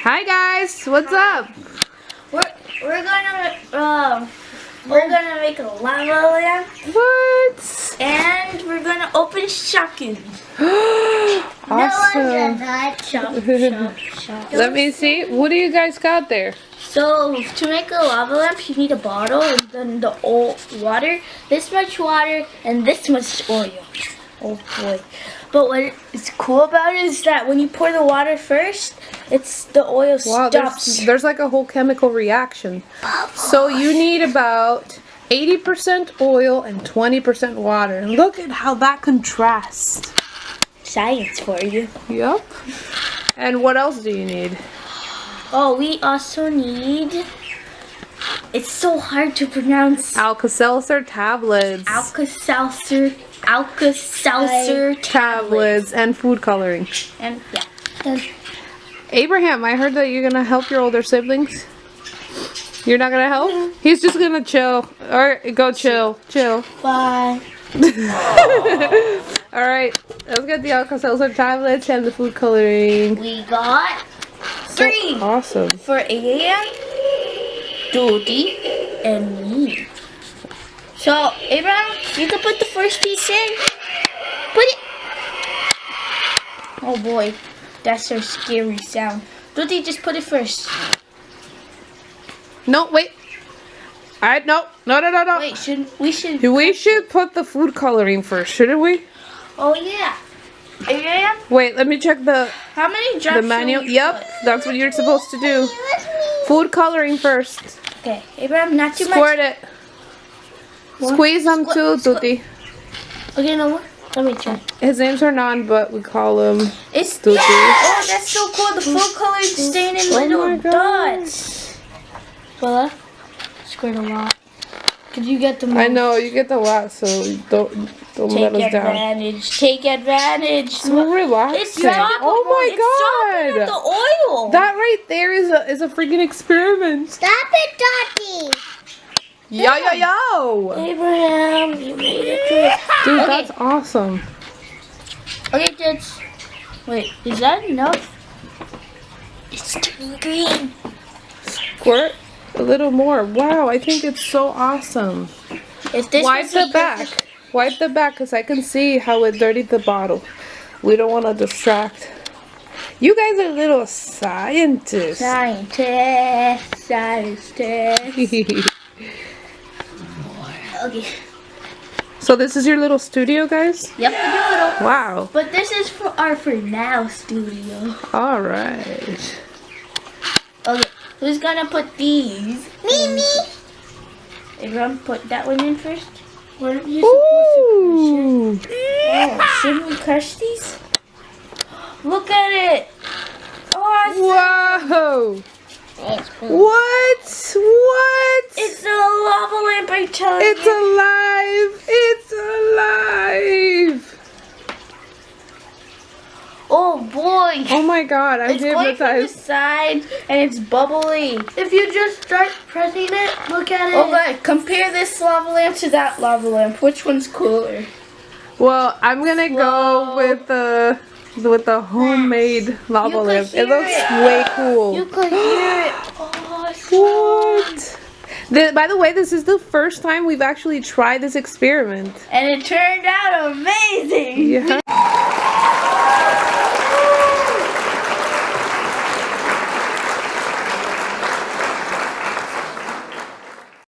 Hi guys, what's up? We're gonna make a lava lamp. What? And we're gonna open shotgun. Awesome. Let me see. What do you guys got there? So to make a lava lamp, you need a bottle and then the water, this much water, and this much oil. Oh boy! But what is cool about it is that when you pour the water first, the oil stops. There's like a whole chemical reaction. So you need about 80% oil and 20% water. And look at how that contrasts. Science for you. Yep. And what else do you need? Oh, we also need. It's so hard to pronounce. Alka-Seltzer tablets. Alka-Seltzer tablets and food coloring. And yeah. Abraham, I heard that you're gonna help your older siblings. You're not gonna help? He's just gonna chill. Alright, go chill. Chill. Bye. Alright, let's get the Alka-Seltzer tablets and the food coloring. We got 3. So awesome. For AM, Dodi, and me. So, Abraham, you can put the first piece in. Put it. Oh boy, that's a scary sound. Dodi, just put it first. No, wait. Alright, no. Wait, we should put the food coloring first, shouldn't we? Oh yeah. Abraham? Wait, let me check How many drops? The manual. Yep, that's what you're supposed to do. Food coloring first. Okay, Abraham, not too much. Squirt it. Squeeze them too, Tuti. Okay, no more. Let me check. His name's Hernan, but we call him It's Tuti. Oh, that's so cool. The food coloring staying in little dots. Bella, squirt a lot. Could you get the most? I know, you get the lot, so don't let us down. Take advantage. So relaxing. It's droppable. Oh my god. It's the oil. That right there is a freaking experiment. Stop it, Dottie. Yo. Abraham, you made it through. Dude, that's awesome. Okay, kids. Wait, is that enough? It's turning green. Squirt a little more. Wow, I think it's so awesome. Wipe the back. Wipe the back because I can see how it dirtied the bottle. We don't want to distract. You guys are little scientists. Scientists. Okay. So this is your little studio, guys? Yep, little. Wow. But this is for our For Now studio. All right. Okay, who's gonna put these? Me. Everyone put that one in first. What are you Ooh. supposed to crush? Oh, shouldn't we crush these? Look at it. Awesome. Whoa. What? It's a lava lamp, I tell you. It's alive. It's alive. Oh boy. Oh my god, I'm It's going from the hypnotized. side and it's bubbly. If you just start pressing it, look at it. Okay, compare this lava lamp to that lava lamp. Which one's cooler? Well, I'm gonna go with the homemade lava lamp. It looks way cool. You could hear it. What? By the way, this is the first time we've actually tried this experiment. And it turned out amazing. Yeah.